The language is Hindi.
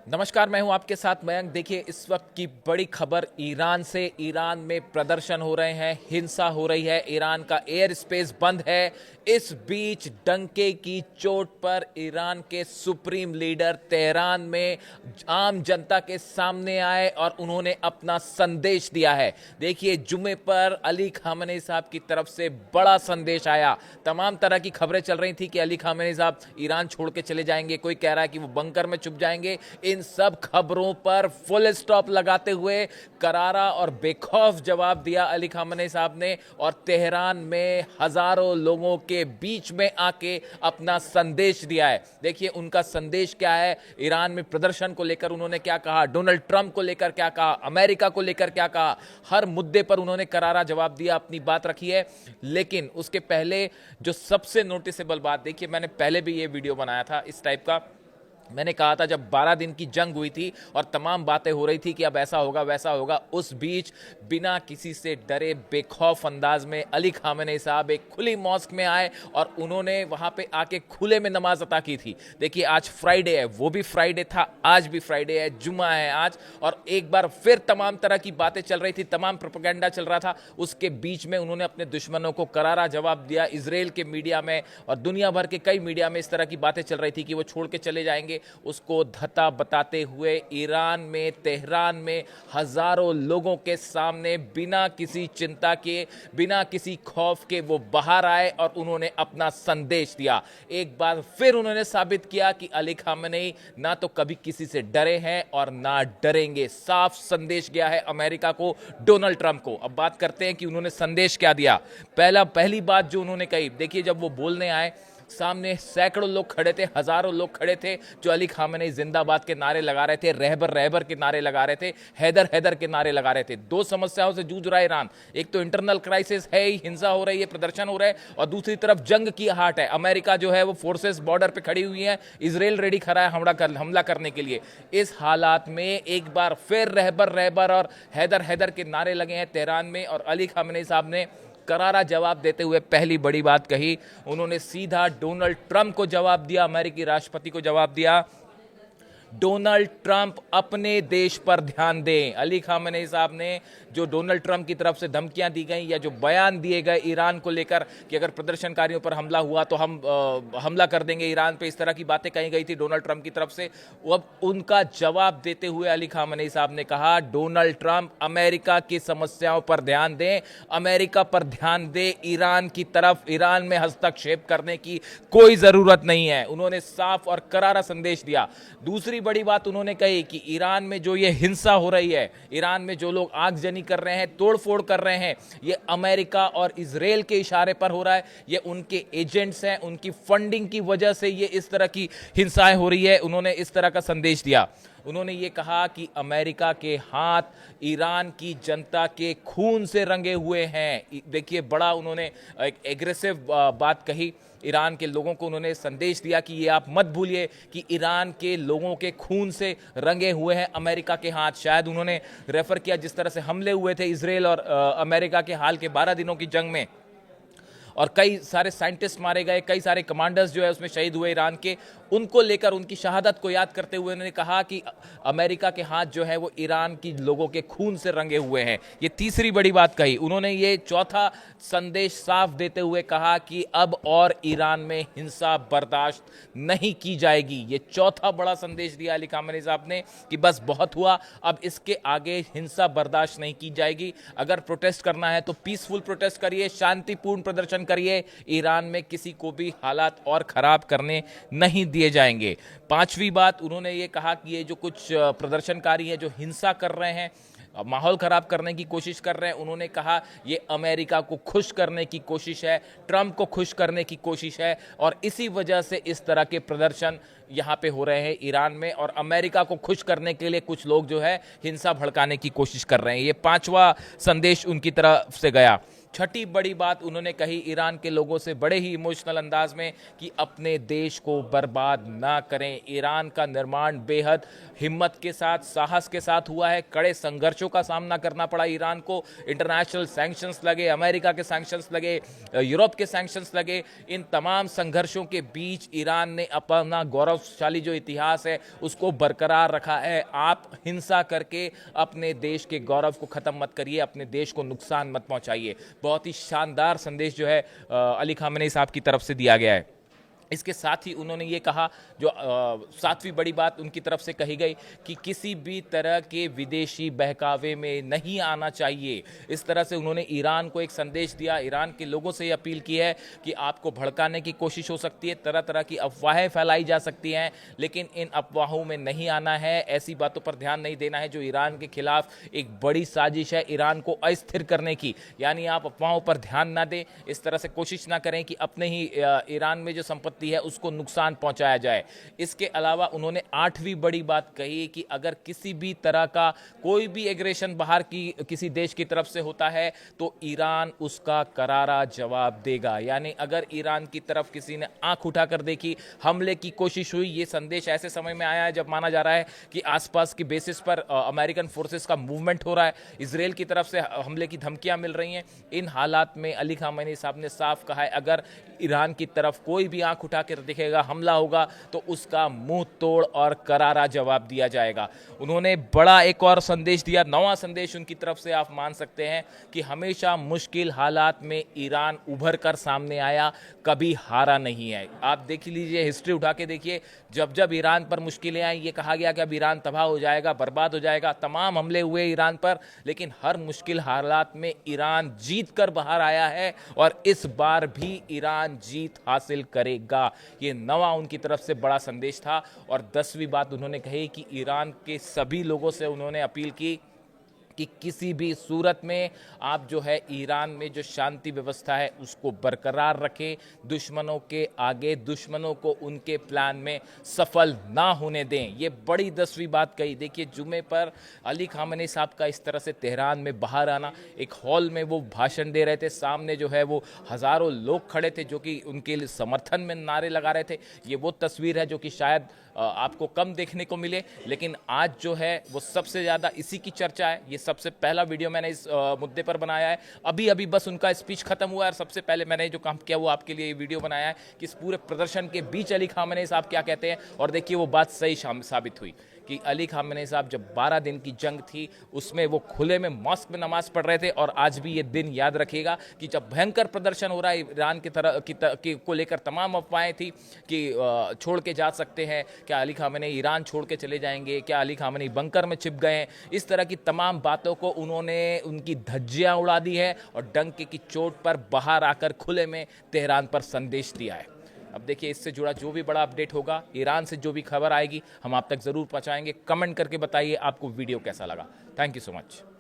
नमस्कार, मैं हूं आपके साथ मयंक। देखिए, इस वक्त की बड़ी खबर ईरान से। ईरान में प्रदर्शन हो रहे हैं, हिंसा हो रही है, ईरान का एयर स्पेस बंद है। इस बीच डंके की चोट पर ईरान के सुप्रीम लीडर तेहरान में आम जनता के सामने आए और उन्होंने अपना संदेश दिया है। देखिए, जुमे पर अली खामेनी साहब की तरफ से बड़ा संदेश आया। तमाम तरह की खबरें चल रही थी कि अली खामेनी साहब ईरान छोड़ के चले जाएंगे, कोई कह रहा है कि वो बंकर में छुप जाएंगे। इन सब खबरों पर फुल स्टॉप लगाते हुए करारा और बेखौफ जवाब दिया अली खामेनी साहब ने और तेहरान में हजारों लोगों के बीच में आके अपना संदेश दिया है। देखिए, उनका संदेश क्या है। ईरान में प्रदर्शन को लेकर उन्होंने क्या कहा, डोनाल्ड ट्रंप को लेकर क्या कहा, अमेरिका को लेकर क्या कहा, हर मुद्दे पर उन्होंने करारा जवाब दिया, अपनी बात रखी है। लेकिन उसके पहले जो सबसे नोटिसेबल बात, देखिए, मैंने पहले भी ये वीडियो बनाया था इस टाइप का। मैंने कहा था जब 12 दिन की जंग हुई थी और तमाम बातें हो रही थी कि अब ऐसा होगा वैसा होगा, उस बीच बिना किसी से डरे बेखौफ अंदाज में अली खामेनी साहब एक खुली मॉस्क में आए और उन्होंने वहां पे आके खुले में नमाज अता की थी। देखिए, आज फ्राइडे है, वो भी फ्राइडे था, आज भी फ्राइडे है, जुम्मा है आज, और एक बार फिर तमाम तरह की बातें चल रही थी, तमाम प्रोपेगेंडा चल रहा था। उसके बीच में उन्होंने अपने दुश्मनों को करारा जवाब दिया। इजराइल के मीडिया में और दुनिया भर के कई मीडिया में इस तरह की बातें चल रही थी कि वो छोड़ के चले जाएंगे, उसको धता बताते हुए ईरान में, तेहरान में हजारों लोगों के सामने बिना किसी चिंता के, बिना किसी खौफ के वो बाहर आए और उन्होंने अपना संदेश दिया। एक बार फिर उन्होंने साबित किया कि अली खामेनी ना तो कभी किसी से डरे हैं और ना डरेंगे। साफ संदेश गया है अमेरिका को, डोनाल्ड ट्रंप को। अब बात करते हैं कि उन्होंने संदेश क्या दिया। पहली बात जो उन्होंने कही, देखिए, जब वो बोलने आए, सामने सैकड़ों लोग खड़े थे, हजारों लोग खड़े थे जो अली खामेनी जिंदाबाद के नारे लगा रहे थे, रहबर रहबर के नारे लगा रहे थे, हैदर हैदर के नारे लगा रहे थे। दो समस्याओं से जूझ रहा है ईरान। एक तो इंटरनल क्राइसिस है, हिंसा हो रही है, प्रदर्शन हो रहा है, और दूसरी तरफ जंग की आहट है। अमेरिका जो है वो फोर्सेस बॉर्डर पे खड़ी हुई है, इजराइल रेडी खड़ा है हमला करने के लिए। इस हालात में एक बार फिर रहबर रहबर और हैदर हैदर के नारे लगे हैं तेहरान में, और अली खामेनी साहब ने करारा जवाब देते हुए पहली बड़ी बात कही। उन्होंने सीधा डोनाल्ड ट्रंप को जवाब दिया, अमेरिकी राष्ट्रपति को जवाब दिया। डोनाल्ड ट्रंप अपने देश पर ध्यान दें। अली खामेनी साहब ने जो डोनाल्ड ट्रंप की तरफ से धमकियां दी गई या जो बयान दिए गए ईरान को लेकर कि अगर प्रदर्शनकारियों पर हमला हुआ तो हम हमला कर देंगे ईरान पे, इस तरह की बातें कही गई थी डोनाल्ड ट्रंप की तरफ से, अब उनका जवाब देते हुए अली खामेनी साहब ने कहा, डोनाल्ड ट्रंप अमेरिका की समस्याओं पर ध्यान दें, अमेरिका पर ध्यान दें, ईरान की तरफ, ईरान में हस्तक्षेप करने की कोई जरूरत नहीं है। उन्होंने साफ और करारा संदेश दिया। दूसरी बड़ी बात उन्होंने कही कि ईरान में जो ये हिंसा हो रही है, ईरान में जो लोग आगजनी कर रहे हैं, तोड़फोड़ कर रहे हैं, ये अमेरिका और इजराइल के इशारे पर हो रहा है। ये उनके एजेंट्स हैं, उनकी फंडिंग की वजह से ये इस तरह की हिंसाएं हो रही है। उन्होंने इस तरह का संदेश दिया। उन्होंने ये कहा कि अमेरिका के हाथ ईरान की जनता के खून से रंगे हुए हैं। देखिए, बड़ा उन्होंने एक एग्रेसिव बात कही। ईरान के लोगों को उन्होंने संदेश दिया कि ये आप मत भूलिए कि ईरान के लोगों के खून से रंगे हुए हैं अमेरिका के हाथ। शायद उन्होंने रेफर किया जिस तरह से हमले हुए थे इजराइल और अमेरिका के हाल के 12 दिनों की जंग में, और कई सारे साइंटिस्ट मारे गए, कई सारे कमांडर्स जो है उसमें शहीद हुए ईरान के, उनको लेकर, उनकी शहादत को याद करते हुए उन्होंने कहा कि अमेरिका के हाथ जो है वो ईरान की लोगों के खून से रंगे हुए हैं। ये तीसरी बड़ी बात कही। उन्होंने ये चौथा संदेश साफ देते हुए कहा कि अब और ईरान में हिंसा बर्दाश्त नहीं की जाएगी। ये चौथा बड़ा संदेश दिया अली खामेनी साहब ने कि बस बहुत हुआ, अब इसके आगे हिंसा बर्दाश्त नहीं की जाएगी। अगर प्रोटेस्ट करना है तो पीसफुल प्रोटेस्ट करिए, शांतिपूर्ण प्रदर्शन करिए, ईरान में किसी को भी हालात और खराब करने नहीं दिए जाएंगे। पांचवी बात उन्होंने ये कहा कि ये जो कुछ प्रदर्शनकारी हैं जो हिंसा कर रहे हैं, माहौल खराब करने की कोशिश कर रहे हैं, उन्होंने कहा ये अमेरिका को खुश करने की कोशिश है, ट्रंप को खुश करने की कोशिश है, और इसी वजह से इस तरह के प्रदर्शन यहाँ पे हो रहे हैं ईरान में, और अमेरिका को खुश करने के लिए कुछ लोग जो है हिंसा भड़काने की कोशिश कर रहे हैं। ये पांचवा संदेश उनकी तरफ से गया। छठी बड़ी बात उन्होंने कही ईरान के लोगों से बड़े ही इमोशनल अंदाज में कि अपने देश को बर्बाद ना करें। ईरान का निर्माण बेहद हिम्मत के साथ, साहस के साथ हुआ है। कड़े संघर्षों का सामना करना पड़ा ईरान को। इंटरनेशनल सैंक्शंस लगे, अमेरिका के सैंक्शंस लगे, यूरोप के सैंक्शंस लगे। इन तमाम संघर्षों के बीच ईरान ने अपना गौरवशाली जो इतिहास है उसको बरकरार रखा है। आप हिंसा करके अपने देश के गौरव को खत्म मत करिए, अपने देश को नुकसान मत पहुंचाइए। बहुत ही शानदार संदेश जो है अली खामेनी साहब की तरफ से दिया गया है। इसके साथ ही उन्होंने ये कहा, जो सातवीं बड़ी बात उनकी तरफ से कही गई, कि किसी भी तरह के विदेशी बहकावे में नहीं आना चाहिए। इस तरह से उन्होंने ईरान को एक संदेश दिया, ईरान के लोगों से ये अपील की है कि आपको भड़काने की कोशिश हो सकती है, तरह तरह की अफवाहें फैलाई जा सकती हैं, लेकिन इन अफवाहों में नहीं आना है, ऐसी बातों पर ध्यान नहीं देना है जो ईरान के खिलाफ एक बड़ी साजिश है ईरान को अस्थिर करने की। यानी आप अफवाहों पर ध्यान ना दें, इस तरह से कोशिश ना करें कि अपने ही ईरान में जो संपत्ति है उसको नुकसान पहुंचाया जाए। इसके अलावा उन्होंने आठवीं बड़ी बात कही कि अगर किसी भी तरह का कोई भी एग्रेशन बाहर की किसी देश की तरफ से होता है तो ईरान उसका करारा जवाब देगा। यानी अगर ईरान की तरफ किसी ने आंख उठाकर देखी, हमले की कोशिश हुई, ये संदेश ऐसे समय में आया है जब माना जा रहा है कि आसपास की बेसिस पर अमेरिकन फोर्सेस का मूवमेंट हो रहा है, इजराइल की तरफ से हमले की धमकियां मिल रही हैं। इन हालात में अली खामेनी साहब ने साफ कहा है, अगर ईरान की तरफ कोई भी आंख उठाकर दिखेगा, हमला होगा, तो उसका मुंह तोड़ और करारा जवाब दिया जाएगा। उन्होंने बड़ा एक और संदेश दिया, नवा संदेश उनकी तरफ से आप मान सकते हैं कि हमेशा मुश्किल हालात में ईरान उभर कर सामने आया, कभी हारा नहीं है। आप देख लीजिए, हिस्ट्री उठा के देखिए, जब जब ईरान पर मुश्किलें आई, ये कहा गया कि अब ईरान तबाह हो जाएगा, बर्बाद हो जाएगा, तमाम हमले हुए ईरान पर, लेकिन हर मुश्किल हालात में ईरान जीत कर बाहर आया है और इस बार भी ईरान जीत हासिल करेगा। ये नवा उनकी तरफ से बड़ा संदेश था। और 10वीं बात उन्होंने कही कि ईरान के सभी लोगों से उन्होंने अपील की कि किसी भी सूरत में आप जो है ईरान में जो शांति व्यवस्था है उसको बरकरार रखें, दुश्मनों के आगे, दुश्मनों को उनके प्लान में सफल ना होने दें। ये बड़ी 10वीं बात कही। देखिए, जुमे पर अली खामेनी साहब का इस तरह से तेहरान में बाहर आना, एक हॉल में वो भाषण दे रहे थे, सामने जो है वो हज़ारों लोग खड़े थे जो कि उनके लिए समर्थन में नारे लगा रहे थे। ये वो तस्वीर है जो कि शायद आपको कम देखने को मिले, लेकिन आज जो है वो सबसे ज़्यादा इसी की चर्चा है। ये सबसे पहला वीडियो मैंने इस मुद्दे पर बनाया है। अभी अभी बस उनका स्पीच खत्म हुआ है और सबसे पहले मैंने जो काम किया वो आपके लिए ये वीडियो बनाया है कि इस पूरे प्रदर्शन के बीच अली खामेनी साहब क्या कहते हैं। और देखिए, वो बात सही साबित हुई कि अली खामेनी साहब जब 12 दिन की जंग थी उसमें वो खुले में मॉस्क में नमाज पढ़ रहे थे। और आज भी ये दिन याद रखिएगा कि जब भयंकर प्रदर्शन हो रहा है ईरान की तरह को लेकर, तमाम अफवाहें थी कि छोड़ के जा सकते हैं, क्या अली खामेनी ईरान छोड़ के चले जाएंगे, क्या अली खामेनी बंकर में छिप गए हैं, इस तरह की तमाम बातों को उन्होंने उनकी धज्जियां उड़ा दी है और डंके की चोट पर बाहर आकर खुले में तेहरान पर संदेश दिया है। अब देखिए, इससे जुड़ा जो भी बड़ा अपडेट होगा, ईरान से जो भी खबर आएगी, हम आप तक ज़रूर पहुंचाएंगे। कमेंट करके बताइए आपको वीडियो कैसा लगा। Thank you so much.